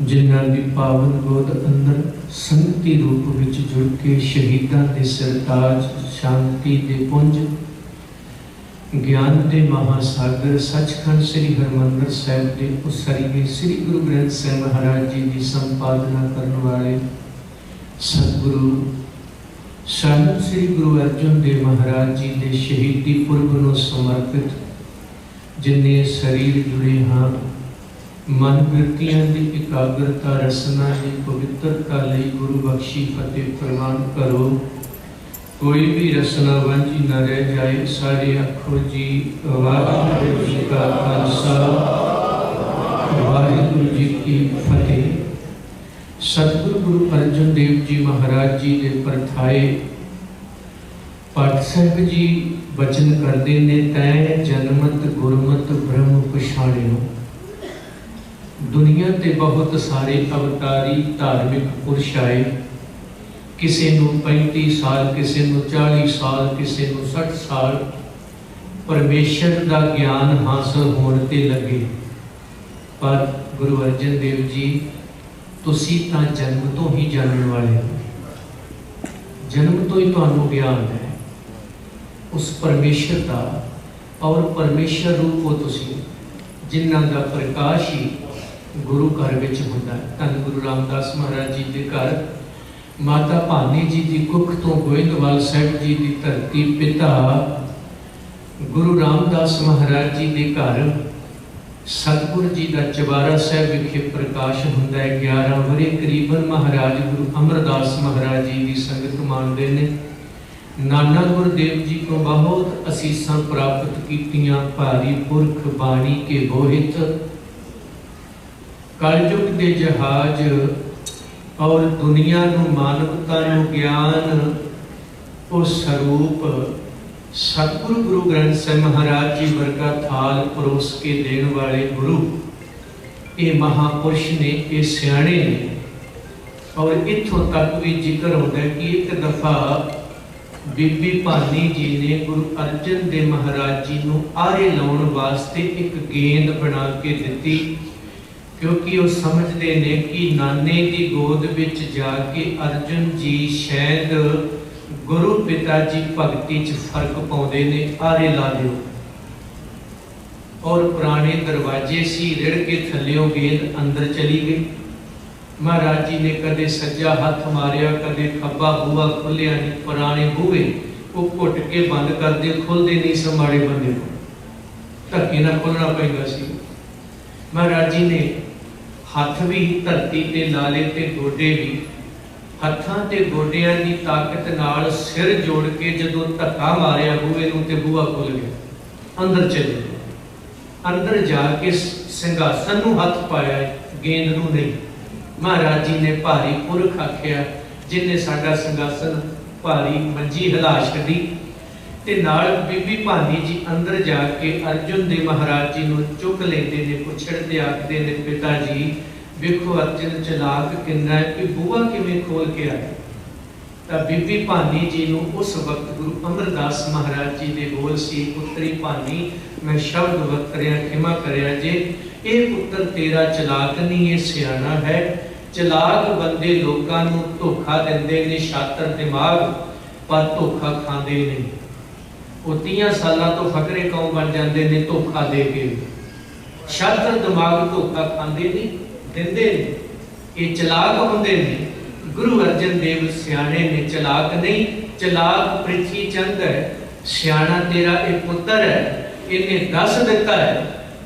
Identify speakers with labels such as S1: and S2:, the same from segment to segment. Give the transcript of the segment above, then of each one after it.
S1: जिन्हां दी पावन गोद अंदर संगति रूप विच जुड़ के शहीदां दे सरताज, शांति दे पुंज, ज्ञान दे महासागर सचखंड श्री हरमंदर साहिब दे उसरीए श्री गुरु ग्रंथ साहिब महाराज जी की संपादना करने वाले सतगुरु साहिब श्री गुरु अर्जन देव महाराज जी के शहीदी पुरब को समर्पित जिन्हें शरीर जुड़े हाँ मन वृत्तियों की एकाग्रता रसना की पवित्रता लई गुरु बख्शी फतेह प्रवान करो। कोई भी रसना वंजी न रह जाए। सारे आखो जी वाहिगुरु जी का खालसा वाहिगुरु जी की फतेह। सतगुरु गुरु अर्जन देव जी महाराज जी के परथाए पाठ साहिब जी बचन करते ने तै जनमत गुरमत ब्रह्म पछाणियो। दुनिया ते बहुत सारे अवतारी धार्मिक पुरुष आए, किसी को 35 साल, किसी को 40 साल, किसी को 60 साल परमेश्वर का ज्ञान हासिल होने ते लगे। पर गुरु अर्जन देव जी तुसी तां जन्म तो ही जानने वाले हो, जन्म तो ही तुहानू ज्ञान है उस परमेश्वर का, और परमेश्वर रूप हो तुसी जिन्हां दा प्रकाश ही गुरु घर विच हुंदा है। धन गुरु रामदास महाराज जी के घर माता भानी जी की कुख तो गोइंदवाल साहिब जी की धरती पिता गुरु रामदास महाराज जी के घर सतगुरु जी का चबारा साहिब विखे प्रकाश हुंदा है। 11 वरे करीबन महाराज गुरु अमरदास महाराज जी की संगत मानते हैं। नाना गुरुदेव जी को बहुत असीसां प्राप्त कीतियां। भारी पुरख बाणी के बोहित कलयुग के जहाज और दुनिया नू मानवता नू ज्ञान और स्वरूप सतगुरु गुरु ग्रंथ साहिब महाराज जी वर्गा थाल परोस के देने वाले गुरु ये महापुरुष ने, ये सियाणे ने। और इत्थों तक भी जिक्र होता है कि एक दफा बीबी भानी जी ने गुरु अर्जन देव महाराज जी को आरे लाने वास्ते एक गेंद बना के दी, क्योंकि वो समझते ने कि नाने की गोद विच जाके अर्जुन जी शायद गुरु पिता जी भगती च फर्क पाउंदे ने। आरे ला दो। और पुराने दरवाजे सी रिड़ के थल्लियों गेंद अंदर चली गई। महाराज जी ने कदे सज्जा हाथ मारिया, कदे खब्बा बूहा खोलिया नहीं। पुराने बूहे वो घुट के बंद कर दे, खुलते नहीं स माड़े बंदे को धक्के ना खोलना पैंदा सी। महाराज जी ने हाथ भी धरती ते लाले ते गोडे भी, हत्थां ते गोडियां दी ताकत नाल सिर जोड़ के जदों धक्का मारिया बूहे नूं ते बूहा खुल गया। अंदर चले गए। अंदर जाके सिंघासन नूं हथ पाया, गेंद नूं नहीं। महाराज जी ने भारी पुरख आख्या जिन्हें साडा सिंघासन भारी मंजी हिला छड्डी। ते नाल बीबी भानी जी अंदर जाके अर्जुन देव महाराज जी नूं चुक लेंदे ने, पुछड़ते आखदे ने पिता जी वेखो अर्जुन चलाक किन्ना है कि बूहा किवें खोल के आए। तां बीबी भानी जी नूं उस वक्त गुरु अमरदास महाराज जी दे बोल सी, पुत्री भानी मैं शब्द वतरिया खिमा करिया जे, ये पुत्र तेरा चलाक नहीं, ये सियाना है। चलाक बंदे लोकां नूं धोखा दिंदे ने, शातर दिमाग पर धोखा खांदे नहीं। वो 30 सालों तो फकरे कौम बन जाते हैं धोखा दे के। शातर दिमाग धोखा खाते नहीं, देंदे नहीं। ये चलाक होंदे ने। गुरु अर्जन देव सियाणे ने, चलाक नहीं। चलाक पृथ्वी चंद है, सियाणा तेरा एक पुत्र है। इन्हें दस दिता है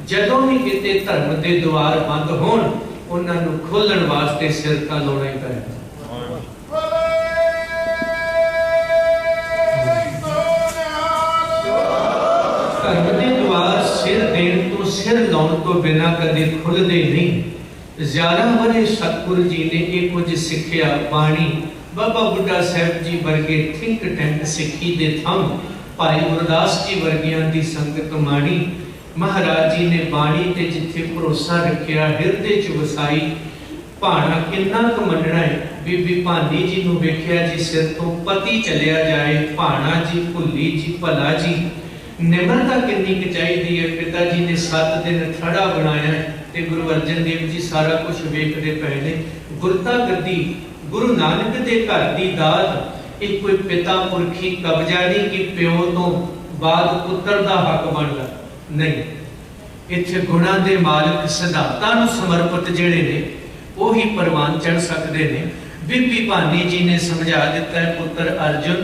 S1: जदों भी किते धर्म के द्वार बंद होण उन्हां नूं खोलण वास्ते सिर तां लाउणा ही पएगा। धर्म के द्वार सिर देण तो, सिर लाउण तो बिना कदे खुलदे नहीं। 11 वरे सतगुरु जी ने ये कुछ सिक्ख्या। बाणी बाबा बुढ़ा साहब जी वर्गे थिंक टैंक सिक्खी दे थम, भाई गुरदास जी वर्गियां दी संगत माणी। महाराज जी ने बाणी ते जिथे भरोसा रखिया, हिरदे च वसाई। भाणा किन्ना क मंडना है। बीबी भानी जी नूं वेखिया जी सिर तो पति चलिया जाए। भाणा जी भुल्ली जी भला जी निमरता किन्नी क चाहिदी है। पिता जी ने 7 दिन थड़ा बनाया ते गुरु अर्जन देव जी सारा कुछ वेखते पे ने। गुरता गद्दी गुरु नानक दे घर दी दात एक कोई पिता पुरखी कब्जा नहीं कि प्यो तो बाद पुत्र दा हक बनदा नहीं। इत्थे गुणा दे मालक सिद्धांतां नूं समर्पित जिहड़े ने ओही परवान चढ़ सकते ने। बीबी भानी जी ने समझा दिता है पुत्र अर्जुन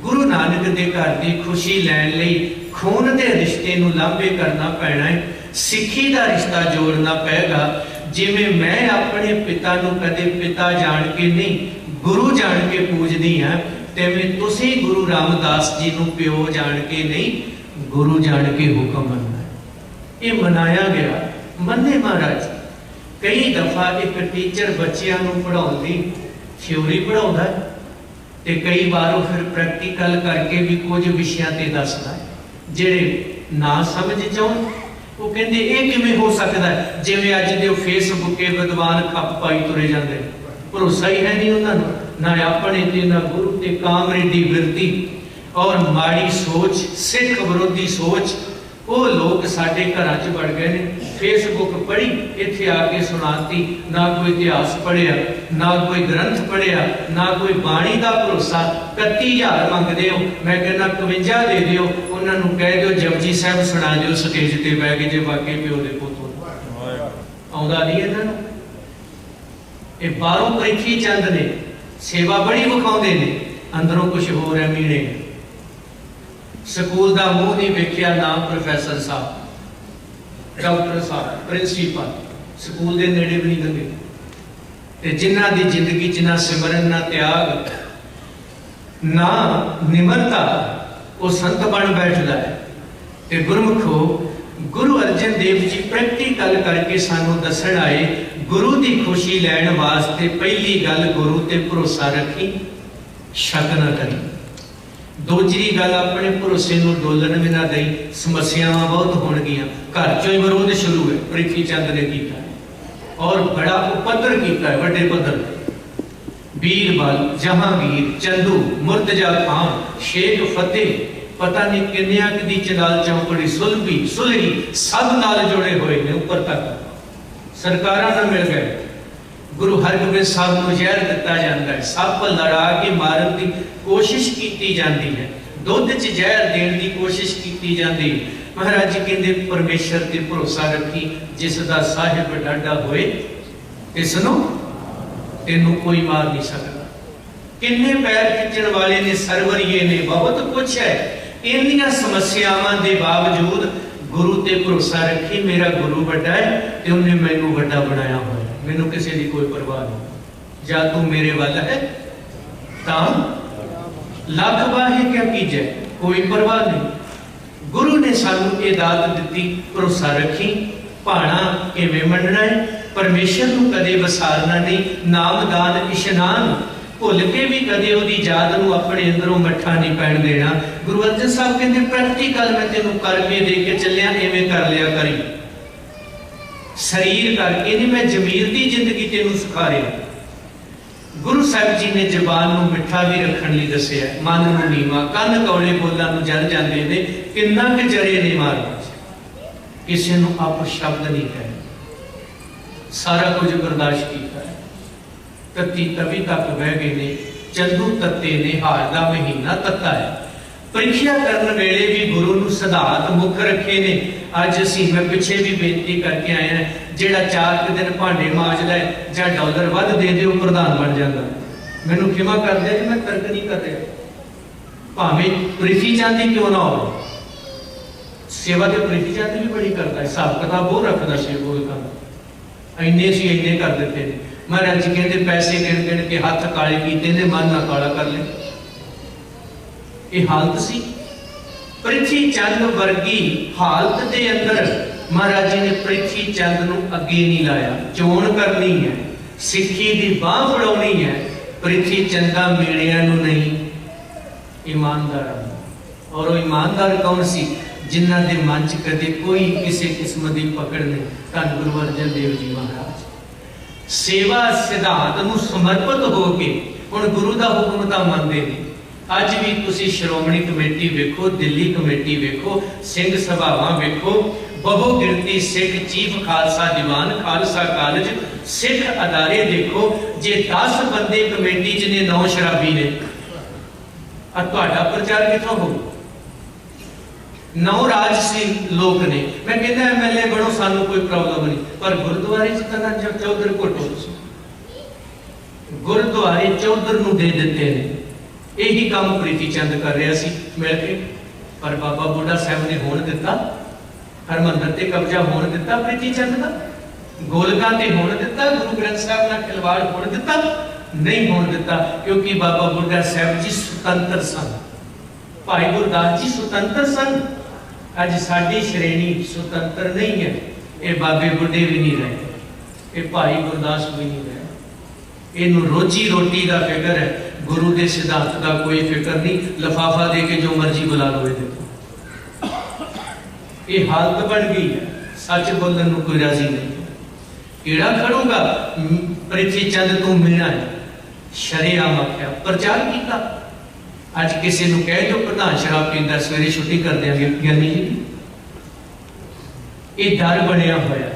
S1: गुरु नानक दे घर दी खुशी लैण लई खून दे रिश्ते नूं लांभे करना पैना है। सिੱਖੀ ਦਾ रिश्ता जोड़ना पेगा। जिवें मैं अपने पिता नूं कदे पिता जान के नहीं गुरु जान के पूजदी हां तिवें तुसीं गुरु रामदास जी नूं प्यो जान के नहीं गुरु जान के हुक्म मनना है। ये मनाया गया मन्ने महाराज। कई दफा एक टीचर बच्चियां नूं पढ़ाउण दी थ्योरी पढ़ाउंदा है ते कई बार फिर प्रैक्टिकल करके भी कुछ विषयां ते दसदा है। जिहड़े ना समझ जाउण वो कहते ये किवें हो सकता है जिवें अज दे फेसबुक के विद्वान खप पाई तुरे जाते भरोसा ही है नहीं उन्होंने ना अपने ते ना गुरु ते कामरेडी बिरती और माड़ी सोच सिख विरोधी सोच वो लोग साडे घरां च बढ़ गए ने। फेसबुक पढ़ी इत्थे आके सुनाती ना कोई इतिहास पढ़िया ना कोई ग्रंथ पढ़िया ना कोई बाणी का भरोसा। 31,000 मंगते हो मैं कहना 52 दे दियो उन्होंने कह दो जपजी साहब सुना दियो स्टेज ते बह के जे वाकई प्यो दे पुत्त आउंदा नहीं इन्हां ये बाहरों परीखी चंद ने सेवा बड़ी विखाउंदे ने अंदरों कुछ होर है मीणे। स्कूल का मुंह नहीं वेख्या नाम प्रोफैसर साहब डॉक्टर साहब प्रिंसीपल स्कूल के नेड़े भी नहीं गए ते जिन्हां दी जिंदगी च ना सिमरन ना त्याग ना निमरता वो संत बन बैठदा है। ते गुरमुखो गुरु अर्जन देव जी प्रैक्टिकल करके सानू दसण आए गुरु की खुशी लैण वास्ते पहली गल गुरु ते भरोसा रखी शक ना करी। दूसरी गल अपने भरोसे नूं डोलन भी ना दई समस्यावां बहुत होणगियां। घर चों ही विरोध शुरू है प्रिथी चंद ने कीता और बड़ा उपद्र कीता है वड्डे पद्धर बीरबल जहांगीर चंदू मुर्तजा खान शेख फतेह पता नहीं किन्नियां दी चंडाल चौकड़ी सुलभी सुलही सब नाल जुड़े हुए ने ऊपर तक सरकारां नाल मिल गए। गुरु हरगोबिंद साहब को जहर दिता जाता है सप लड़ा के मारन की कोशिश की जाती है दुध च जहर देने की कोशिश की जाती है। महाराज जी कहते परमेश्वर ते भरोसा रखी जिसका साहिब डाडा होए इसनों तेनू कोई मार नहीं सकता। किन्ने पैर खिंचण वाले ने सरवरिये ने बहुत कुछ है इन्नियां समस्यावां दे बावजूद गुरु ते भरोसा रखी मेरा गुरु वड्डा है ते उन्हें मैनू वड्डा बनाया हुआ है मैनू किसी की कोई परवाह नहीं। जा तू मेरे वाल है तां लख बाहे क्या कीजे कोई परवाह नहीं। गुरु ने सानू ये दात दी भरोसा रखी भाणा किवें मनना है परमेश्वर नू कदे वसारना नहीं। नाम दान इशनान भुल के भी कदे ओदी याद नू अपने अंदरों मठा नहीं पैण देना। गुरु अर्जन साहब कहते प्रैक्टिकल मैं तेनू करके दे के चलिया इवें कर लिया करी शरीर करके नहीं मैं जमीर की जिंदगी तेनू सिखा रहा। गुरु साहब जी ने जबान नू मिठा भी रखण लई दस्सिया मन नू नीवा कन कौले बोलां नू जल जांदे ने किन्ना क जरे ने मार किसी नू आप शब्द नहीं कहे सारा कुछ बर्दाश्त किया है। तत्ती तवी तक बह गए ने चंदू तत्ते ने हाल का महीना तत्ता है। परीक्षा करने वेले भी गुरु नू सिद्धांत मुख रखे ने। अज असीं मैं पिछे भी बेनती करके आए हैं जिहड़ा 4 दिन भांडे मांजदा है जां डॉलर वध दे दे प्रधान बन जाता। मैनू क्षमा कर दे मैं तर्क नहीं कर रहा भावें प्रीति चाहती क्यों ना हो सेवा तो प्रीति चाहती भी बड़ी करता है हिसाब किताब वो रखता से वो काम इन्ने सी इन्ने कर देते हैं। महाराज जी कहते पैसे गिन गिन के हाथ काले कीते ने मन ना काला कर ले। ये हालत सी पृथ्वी चंद वर्गी हालत के अंदर महाराज जी ने पृथ्वी चंद नू अगे नहीं लाया। चोण करनी है सिक्खी की बाह फड़ाउणी है पृथ्वी चंदा मेड़िया नू नहीं ईमानदार। और वो ईमानदार कौन सी जिन्हां दे मन च कदे कोई किसी किस्म की पकड़ नहीं। धन गुरु अर्जन देव जी महाराज सेवा सिद्धांत नू समर्पित होके हुण गुरु का हुक्म तां मनदे ने। अज भी तुसी श्रोमणी कमेटी वेखो दिल्ली कमेटी वेखो सिंह सभावां वेखो बहु गिनती सिख चीफ खालसा दीवान खालसा कॉलेज सिख अदारे देखो जे 10 बंदे कमेटी च ने 9 शराबी ने प्रचार कितों हो 9 राजसी लोग ने मैं कहना MLA बनो सानू कोई प्रॉब्लम नहीं पर गुरुद्वारे च चौधर घुटो गुरुद्वारे चौधर नूं दे दिते ने यही काम प्रीति चंद कर रहा सी मिल के पर बाबा बुढ़ा साहब ने होण दिता हरमंदर ते कब्जा होण दिता प्रीति चंद का गोलका ते होण दिता गुरु ग्रंथ साहब नाल खिलवाड़ होण दिता नहीं होण दिता क्योंकि बाबा बुढ़ा साहब जी स्वतंत्र सन भाई गुरदास जी स्वतंत्र सन अज साडी श्रेणी स्वतंत्र नहीं है ये बाबे बुढ़े भी नहीं रहे ये भाई गुरदास भी नहीं रहे इनू रोजी रोटी का फिक्र है गुरु के सिद्धांत का कोई फिक्र नहीं लिफाफा दे के जो मर्जी बुला लो ये हालत बन गई है सच बोलने को कोई राजी नहीं केड़ा खड़ूंगा पृथ्वी चंद तू मीणा है शरेआम आख्या प्रचार किया अज किसी को कह दो प्रधान शराब पींदा सवेरे छुट्टी कर देंगे ज्ञानी जी ये डर बनया होया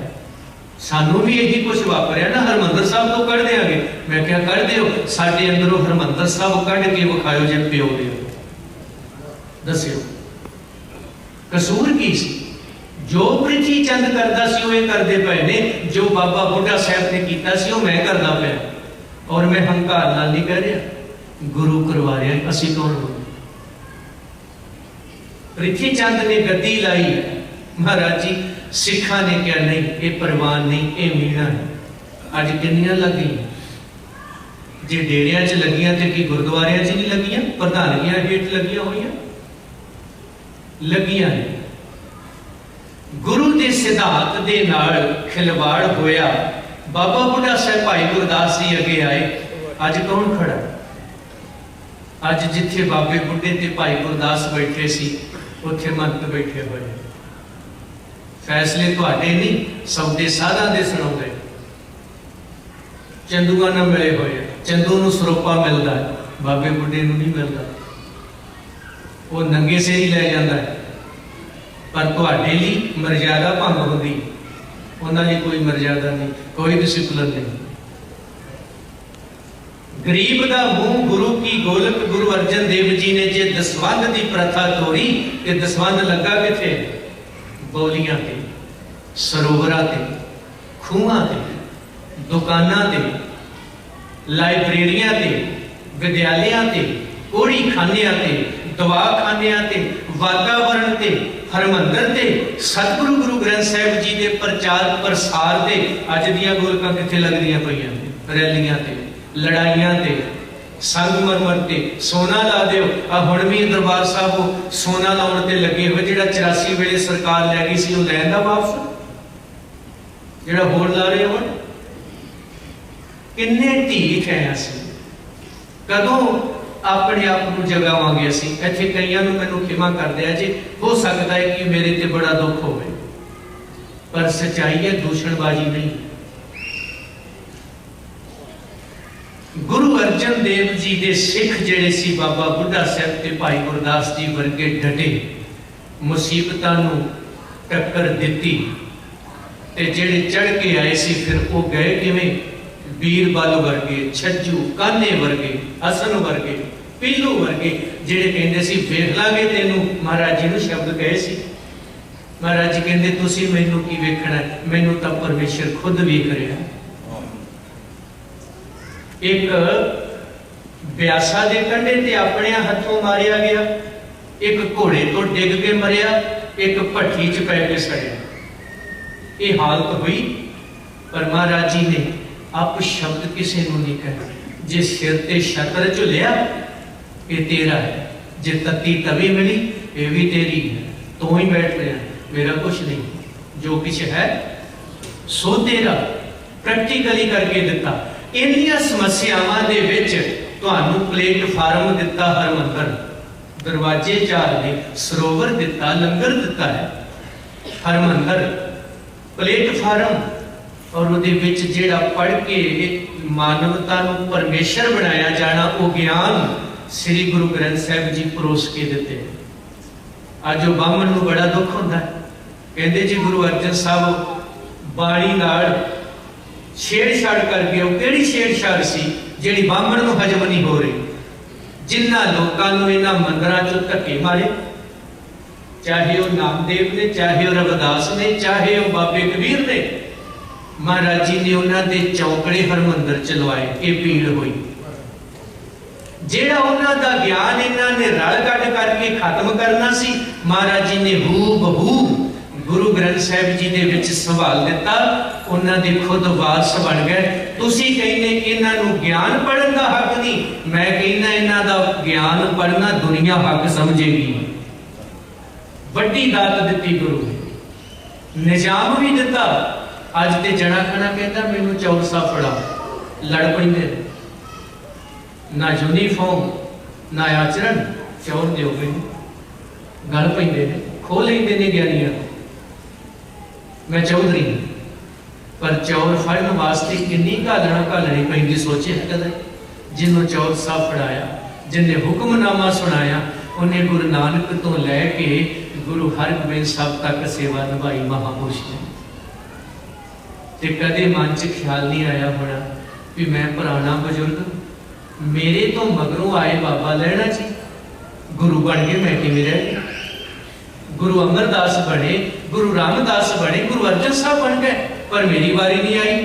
S1: सानू भी यही कुछ वापरिया ना हरमंदर साहब तो कढ़ देंगे मैं क्या कर दियो साडे अंदरों हरमंदर साहब कढ़ के विखायो जे प्यो दियो दस्यो कसूर की सी जो पृथ्वी चंद करता सी वो करते पे ने जो बाबा बुढ़ा साहब ने किया सी वो मैं करना पाया और मैं हंकार नाल नहीं कह रहा गुरु करवा रहा असी कौन हो पृथ्वी चंद ने गद्दी लाई है महाराज जी सिखा ने क्या नहीं ये परवान नहीं ये मीणा है अज किन्नियां लग गई जे डेरिया च लगियां ते कि गुरुद्वारे च नहीं लगियां प्रधानगियां हेठ लगियां होइयां लगियां ने गुरु के सिद्धांत के नाल खिलवाड़ होया बाबा बुढ़ा साहब भाई गुरदास जी अगे आए अज कौन खड़ा अज जिथे बाबे बुढ़े ते भाई गुरदास बैठे सी उथे मंत बैठे हुए फैसले तुहाडे नहीं सौदे साधा दे सुणाउंदे चंदूआ ना मिले हुए चंदू नूं सरोपा मिलता है बाबे बुढ़े नूं नहीं मिलता वो नंगे से ही लै जाता है पर तुहाडे लई मर्यादा भंग होंदी उन्हां दी कोई मर्यादा नहीं कोई डिसिप्लिन नहीं गरीब दा मुंह गुरु की गोलक गुरु अर्जन देव जी ने जे दसवंध की प्रथा तोड़ी ते दसवंध लगा किथे बौलियां ते सरोवरां ते खूहां ते दुकानां ते लाइब्रेरियां ते विद्यालयां ते कोड़ी खानियां ते दवाखानियां ते वातावरण ते हरमंदर ते सतगुरु गुरु ग्रंथ साहिब जी के प्रचार प्रसार ते अज दियां गोलकां किथे लगदियां पईयां रैलियां ते लड़ाइयां ते संगमरमर ते सोना ला दिओ आ हुण भी दरबार साहब सोना लाउण ते लगे हुए जिहड़ा 84 वेले सरकार लै गई सी ओह लैण दा वापस जिहड़ा होर ला रहे हो किन्ने ढीठ है असीं कदों अपने आप को जगावांगे असीं इत्थे कईयां नूं मैनूं खिमा कर दिया जी हो सकता है कि मेरे ते बड़ा दुख होवे पर सच्चाई है दूषणबाजी नहीं गुरु अर्जन देव जी दे सिख जेड़े सी बाबा बुढ़ा साहब ते भाई गुरदास जी वर्गे डटे मुसीबतां नूं टक्कर दित्ती ते जेड़े चढ़ के आए सी फिर वो गए किवें बीर बल वर्गे छज्जू काने वर्गे हसन वर्गे पीलू वर्गे जेड़े कहंदे सी वेख लांगे तेनू महाराज जी नूं शब्द कहे सी महाराज जी कहंदे तुसीं मैनूं की वेखना मैनूं तां परमेश्वर खुद वेख रिहा एक ब्यासा दे कंढे ते अपने हथों मारिया गया एक घोड़े तो डिग के मरिया एक भट्ठी च पै के सड़िया ये हालत हुई पर महाराज जी ने आप शब्द किसी को नहीं कहा जे सिर ते छत्र झुलिया ये तेरा है जे तत्ती तवी मिली ये भी तेरी है तो ही बैठ रहा मेरा कुछ नहीं जो कुछ है सो तेरा प्रैक्टिकली करके दिता इन्नियां समस्यावां दे विच तुहानूं प्लेटफार्म दिता हरमंदर दरवाजे 4 ने सरोवर दिता लंगर दिता है हरमंदर प्लेटफार्म और उहदे विच जिहड़ा पढ़ के मानवता नूं परमेश्वर बनाया जाना वो ज्ञान श्री गुरु ग्रंथ साहिब जी परोस के दिते अज बामण नूं बड़ा दुख होंदा है कहते जी गुरु अर्जन साहब बाणी नाल छेड़छाड़ कर गए। वो केड़ी छेड़छाड़ सी जिहड़ी बामण नूं हजम नहीं हो रही, जिन्हां लोकां नूं इन्हां मंदिरां चों धक्के मारे, चाहे वो नामदेव ने, चाहे वो रविदास ने, चाहे वो बाबे कबीर ने। महाराज जी ने उन्होंने चौकड़े हरमंदिर च लवाए। ये भीड़ हुई, जेड़ा उन्हां दा ज्ञान इन्हां ने रल कट करके खत्म करना सी, महाराज जी ने हू बहू गुरु ग्रंथ साहिब जी दे विच संभाल दिता। उन्हां दे खुद वारस बन गए। तुसीं कहने इन्हां नूं ज्ञान पढ़न दा हक नहीं, मैं कहना इन्हां दा ज्ञान पढ़ना दुनिया हक समझेगी। वड्डी दात दिती गुरु ने, निजाम भी दिता। अज ते जना खना कहता मैनू चौर साहब फड़ा, लड़ पैंदे ना यूनीफॉर्म ना आचरण, चौर दो गए गल पैंदे ने, खो लेंदे ने ज्ञानियां। मैं चौधरी पर चौर फड़न वास्ते किन्नी घालना घालनी पैंदी सोचे कदे। जिन्हों चौर साहब फड़ाया, जिन्हें हुक्मनामा सुनाया, उन्हें गुरु नानक तो लैके गुरु हरगोबिंद साहब तक सेवा निभाई महापुरुष ने। ते कदे मन च ख्याल नहीं आया होना भी मैं पुराना बजुर्ग, मेरे तो मगरों आए बाबा लैना जी, गुरु बन के मैं किवें रह गया। गुरु अमरदास बने, गुरु रामदास बने, गुरु अर्जन साहब बन गए, पर मेरी बारी नहीं आई।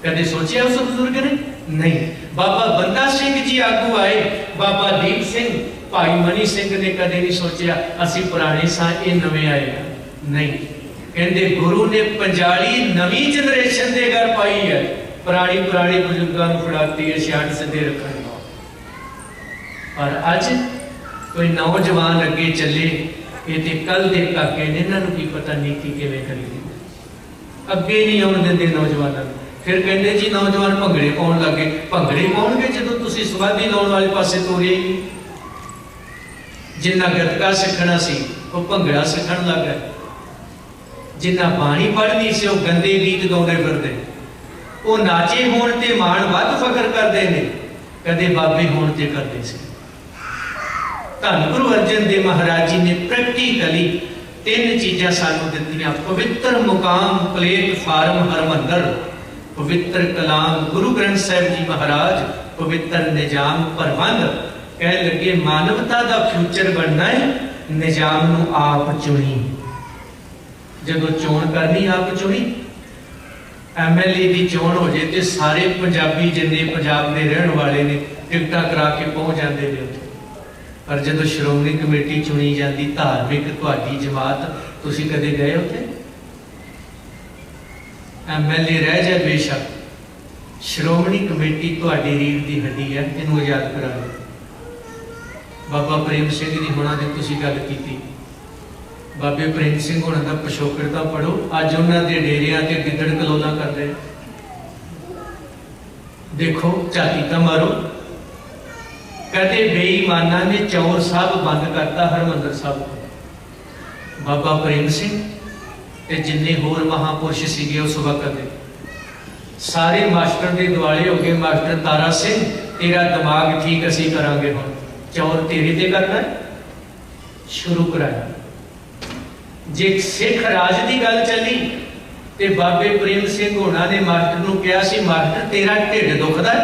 S1: कदे सोचा उस बुजुर्ग ने? नहीं। बाबा बंदा सिंह जी आगू आए, बाबा दीप सिंह, भाई मनी सिंह ने कदे नहीं सोचा असी पुराने सा ये नवे आएगा। नहीं, कहते गुरु ने पंजाली नवी जनरेशन के घर पाई है, पुरानी पुरानी बुजुर्गों को फड़ाती है सियाण सिद्धे रखने। और अज कोई नौजवान अगे चले, ये तो कल दे काके ने, इन्होंने की पता नीति किवें करी, अगे नहीं आने देंगे नौजवानों। फिर कहते जी नौजवान भंगड़े पाउण लगे। भंगड़े पाउणगे जदों तुसीं समाधि लाउण वाले पासे तुरे ही नहीं। जिन्ना गतका सीखना सी वो भंगड़ा सीखण लग गए, जिन्ना बाणी पढ़नी सी वो गंदे गीत गाउंदे फिरदे। वो नाचे होण ते माण वध फखर करदे ने, कदे बाबे होण ते करदे सी। धन गुरु अर्जन देव महाराज जी ने प्रैक्टिकली तीन चीज़ां सानू दित्तियां, पवित्र मुकाम प्लेटफार्म हरमंदर, पवित्र कलाम गुरु ग्रंथ साहिब जी महाराज, पवित्र निजाम प्रबंध। कह लगे मानवता का फ्यूचर बनना है, निजाम नू आप चुनी। जदों चोण करनी आप चुनी, MLA की चोण हो जाए तो सारे पंजाबी जिन्ने पंजाब के रहने वाले ने टिकटां करा के पहुंच जाते हैं उत्थे। पर जदों श्रोमणी कमेटी चुनी जाती, धार्मिक तुहाडी जमात, तुसीं कदे गए उत्थे? MLA रह जाए बेशक, श्रोमणी कमेटी तुहाडी रीढ़ की हड्डी है, इनू याद करा लो। बाबा प्रेम सिंह जी होना की तुसीं गल कीती, बाबे प्रेम सिंह होना का पिछोकड़ तो पढ़ो। अज उन्होंने डेरिया से गिद्दड़ कलोला कर रहे, देखो झाती तो मारो। कदे बेईमाना ने चौर साहब बंद करता हरमंदिर साहब। बाबा प्रेम सिंह ते जिन्ने होर महापुरुष सीगे उस वक्त सारे मास्टर के दुआले हो गए। मास्टर तारा सिंह, तेरा दिमाग ठीक असी करांगे, हुण चौर तेरे ते करना है, शुरू कराया। जे सिख राज की गल चली तो बाबे प्रेम सिंह होना ने मास्टर नूं कहा सी, मास्टर तेरा ढिड दुखदा है,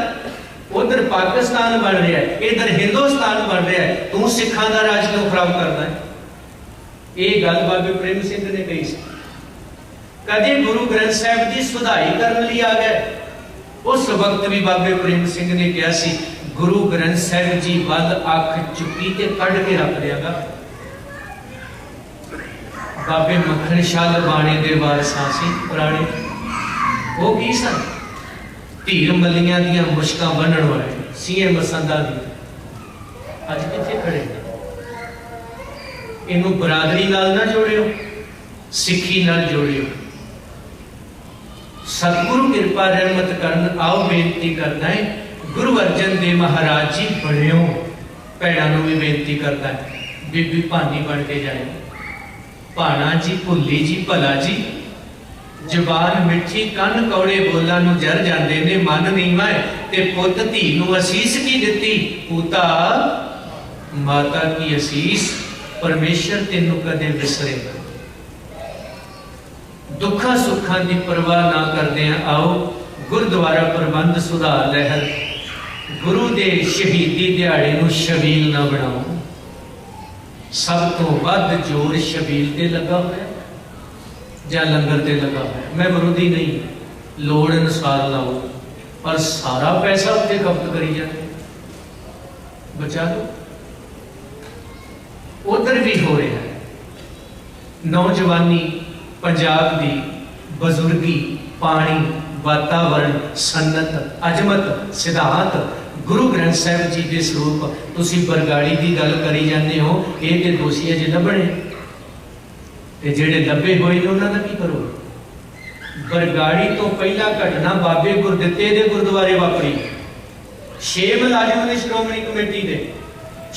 S1: उधर पाकिस्तान बन रहा है, इधर हिंदुस्तान बन रहा है, तू सिखां दा राज क्यों खराब करना है। ये गल बाबे प्रेम सिंह ने कही सी। कदे गुरु ग्रंथ साहिब की सुधाई करने लिए आ गए, उस वक्त भी बाबे प्रेम सिंह ने कहा सी, गुरु ग्रंथ साहिब जी वल अख चुकी ते कढ़ के रख देगा। बाबे मखन शाह लबाणे दे वारसां सी पुराने, वो की सन? धीर मलियां दियां मुश्कां बनण वाले सीए मसंदा दी। अज कित्थे खड़े? इनू बरादरी नाल ना जोड़ियो, सिक्खी नाल जोड़ियो। सतगुरु कृपा रहमत करन। आओ बेनती करना है, गुरु अर्जन देव महाराज जी बड़ियो। भैणों नूं भी बेनती करता है, बीबी भानी बन के जाए। भाणा जी, भुल्ली जी, भला जी, जबान मिठी कन कौड़े बोलां नूं जर जांदे ने, मन नीवां है ते पुत धी नूं असीस की दित्ती। पूता माता की असीस, परमेश्वर तेनों कदे विसरेगा। दुखा सुखा की परवाह ना करदे आओ गुरुद्वारा प्रबंध सुधार लहर गुरु दे शहीदी दिहाड़े नूं शबील ना बनाओ। सब तो वध जोर शबील ते लगा होया या लंगर ते लगा होया। मैं विरोधी नहीं, लोड़ अनुसार लाओ, पर सारा पैसा उत्ते खपत करी जाए, बचा दो। उधर भी हो रहा है नौजवानी पंजाब की बजुर्गी पानी वातावरण सन्नत अजमत सिद्धांत गुरु ग्रंथ साहिब जी के स्वरूप तुसी बरगाड़ी की गल करी जाते हो। ये तो दोषी अजे लभने ते जेड़े लभे हुए ने उन्होंने की करो। बरगाड़ी तो पहला घटना बाबे गुरदित्ते दे गुरुद्वारे वापरी। 6 मुलाजिम ने श्रोमणी कमेटी के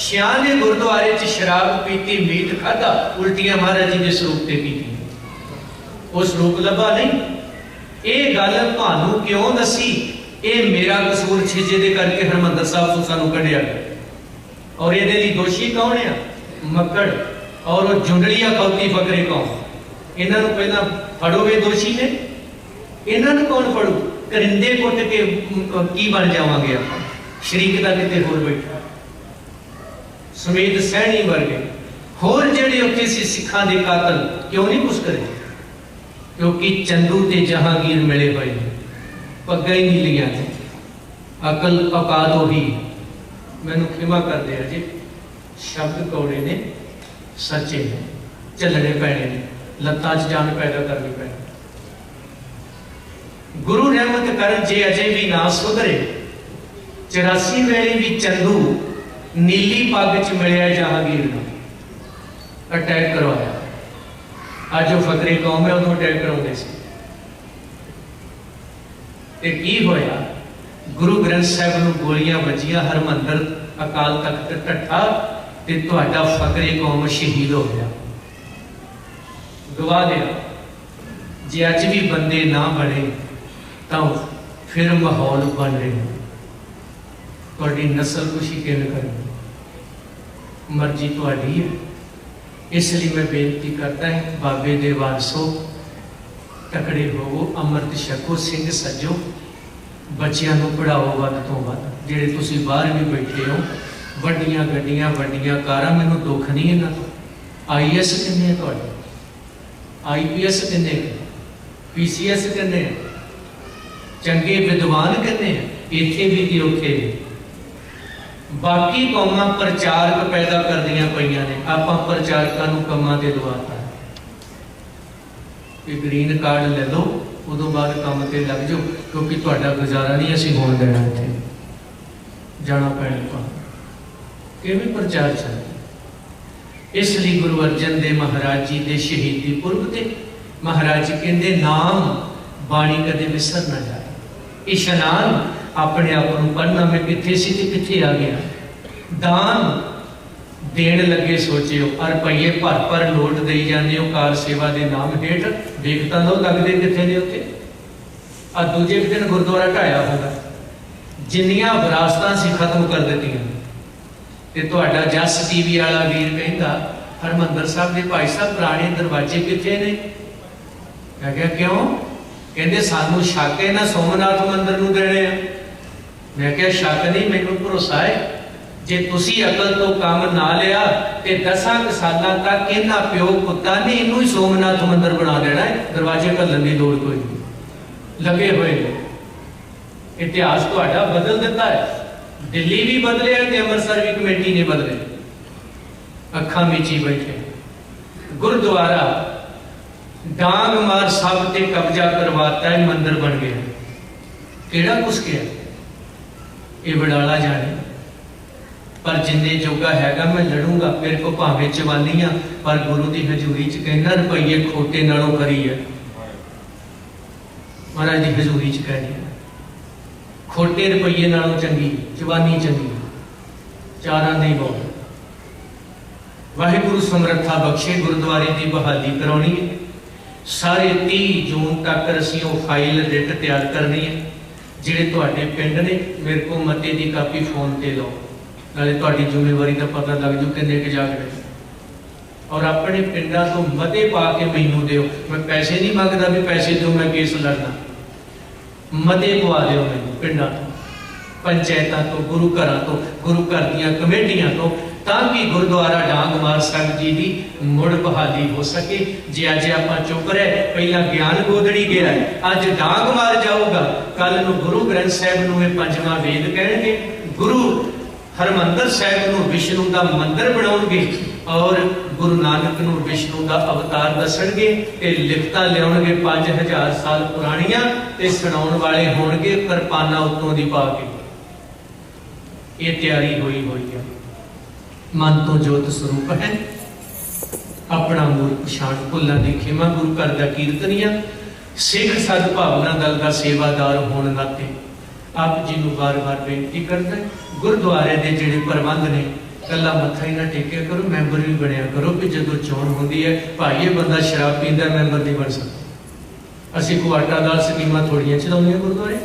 S1: 6 के गुरुद्वारे च शराब पीती मीट खाधा उल्टियां महाराज जी के स्वरूप से की। वो स्वरूप लभा नहीं। ये गल तुहानू क्यों दसी? ये मेरा कसूर छे जिहदे करके हरमंदर साहब तो सानू कढ़िया गया। और ये दोषी कौन है? मक्कड़ और वो जुंडलिया खौती फकरे कौन? इन्हां नू पहला फड़ो वे दोषी ने, इन्हां नू कौन फड़ू? करिंदे कुट के की बन जावांगे आपां? शरीक दा किते होर बैठा सुमेध सैनी वर्गे होर जिहड़े उत्थे सी सिखां दे कातल क्यों नहीं कुछ करे? क्योंकि चंदू ते जहांगीर मिले हुए पग्गा ही नहीं लिया थे। अकल औकात ही मैनू खिमा कर दिया जी। शब्द कौड़े ने सच्चे ने झलने पैने ने लत्तां च जान पैदा करनी पैनी। गुरु रहमत कर जे अजे भी ना सुधरे 84 वेले भी चंदू नीली पग च मिलिया जहांगीर नूं अटैक करवाया। अज वो फकरे कौम है उदों अटैक कराउंदे सी ते की होया? गुरु ग्रंथ साहिब नूं गोलियां वजियां हरमंदर अकाल तख्त ढट्ठा ते तुहाडा फकरे कौम शहीद हो गया। गवा दिया जे अज भी बंदे ना बने तो फिर माहौल बन रहे हो। तुहाडी नस्ल कुशी किवें करनी मर्जी तुहाडी है। इसलिए मैं बेनती करता है बाबे दे वारसो तकड़े होवो अमृत छको सिंह सजो बच्चियां नूं पढ़ाओ वध तो वध। जिहड़े तुसीं बाहर भी बैठे हो वड्डियां गड्डियां वड्डियां कारां मैनूं दुख नहीं इन्हां तों। IAS किन्ने तुहाडे? IPS किन्ने? PCS किन्ने? चंगे विद्वान किन्ने? इत्थे भी ते उत्थे भी। बाकी कौमां प्रचारक पैदा करदियां पईयां ने, आपां प्रचारकां नूं कम्मां ते लवाता कि ग्रीन कार्ड ले लो उदों बाद काम ते लग जाओ क्योंकि तुहाडा गुजारा नहीं असीं होण देना, इत्थे जाना पैना तुहानूं। किवें प्रचार चलदा? इसलिए गुरु अर्जन देव महाराज जी दे शहीदी पुरब ते महाराज जी कहंदे नाम बाणी कदे विसर ना जाए। इशनान अपने आप को पढ़ना मैं किथे सी ते किथे आ गया। दान देण लगे सोचियो और रुपये भर भर नोट दई जाने हो कार सेवा के नाम हेठ देखता लो लगते किथे ने उत्ते। आ दूजे दिन गुरुद्वारा ढाया होगा जिन्नियां विरासतां सी खत्म कर दित्तियां। ते तुहाडा जस टीवी वाला वीर कहंदा हरमंदर साहब के भाई साहब पुराने दरवाजे किथे ने? मैं क्या क्यों? कहंदे सानू शक है ना सोमनाथ मंदिर नूं देने। मैं क्या शक नहीं, मैनूं भरोसा है जे तुसी अकल तो काम ना लिया ते 10 सालां तक इन्हां प्यो पुत्तां ने इनू ही सोमनाथ मंदिर बना देना है। दरवाजे घल्लण की लोड़ कोई नहीं, लगे हुए हैं। इतिहास तुहाडा बदल दिता है। दिल्ली भी बदले ते अमृतसर भी कमेटी ने बदले, अखां मीची बैठे। गुरुद्वारा डांग मार साहब ते कब्जा करवाता है, मंदिर बन गया। केड़ा कुछ किया ये बड़ाला जाने। पर जिन्ने जोगा हैगा मैं लड़ूंगा, मेरे को भावें चवानियां पर गुरु की हजूरी च कहना रुपये खोटे नालों करी है। महाराज की हजूरी च कहनी खोटे रुपये नालों चंगी चवानी चंगी, चारां नहीं बहुत। वाहिगुरु समर्था बख्शे गुरुद्वारे की बहाली करानी है। सारे 30 जून तक असीं वो फाइल रिट तैयार करनी है। जिहड़े तुहाडे पिंड ने मेरे को मते की कापी फोन ते लो, नाले तुहाडी जिम्मेवारी का पता लग जू किन्ने क जागड़े। और अपने पिंडा तो मते पा के मैनू दिओ। मैं पैसे नहीं मंगता भी पैसे दो मैं केस लड़ना, मते पवा दिओ मैनू पिंडा तो, पंचायतां तो, गुरु घरां तो, गुरु घर दीआं कमेटियां तो, ताकि गुरुद्वारा डांगमार साहिब जी की मुड़ बहाली हो सके। जे अज आपां चुप रहे, पहला ज्ञान गोदड़ी गया है, अज डांगमार जाऊगा, कल नूं गुरु ग्रंथ साहिब नूं इह पंजवां वेद कहणगे, गुरु हरमंदर साहिब नूं विष्णु का मंदिर बनाउणगे और गुरु नानक नूं विष्णु का अवतार दसणगे ते लिखतां लियाउणगे 5000 साल पुराणियां ते सुणाउण वाले होणगे किरपाना उत्तों दी पा के। ये तैयारी हुई है। मन तो जोत स्वरूप है, अपना मूल पछाण भुल्लां दी खेमा, गुरु घर दा कीर्तनिया, सिख सदभावना दल का सेवादार होने नाते आप जी नूं बार बार बेनती करदा, गुरुद्वारे दे जिहड़े प्रबंध ने कला मत्था ही ना टेकिया करो, मैंबर भी बनया करो कि जदों चोण होंदी है भाई ये बंदा शराब पींदा मैंबर नहीं बन सकता। असीं क्वाटा दाल स्कीमां थोड़ियां चलाउने गुरुद्वारे,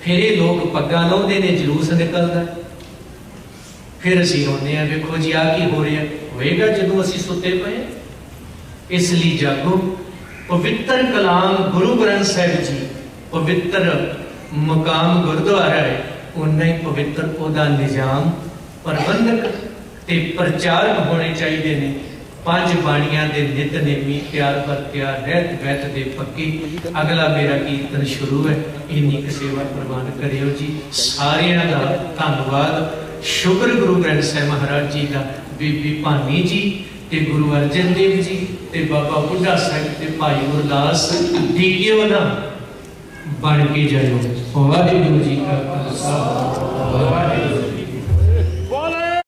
S1: फिर ये लोग पग्गां लाउंदे ने, जलूस निकलदा, फिर असीं रोंदे आ वेखो जी आ की हो रहा होएगा जदों असीं सुते पए। इसलिए जागो, पवित्र कलाम गुरु ग्रंथ साहिब जी, पवित्र मुकाम गुरुद्वारा है, उन्ना ही पवित्र ओदा निजाम प्रबंधक ते प्रचारक होने चाहिए ने। 5 बाणियां दे नितनेमी प्यार पर प्यार रहत बैत दे पक्के। अगला मेरा कीर्तन शुरू है, इन्नी क सेवा प्रवान करियो जी। सारियां दा धन्नवाद। शुक्र गुरु ग्रंथ साहिब महाराज जी का, बीबी भानी जी ते गुरु अर्जन देव जी ते बाबा बुढ़ा साहिब ते भाई गुरदास डीगियो ना बन के जाओ। वाहिगुरू जी का खालसा वाहिगुरू।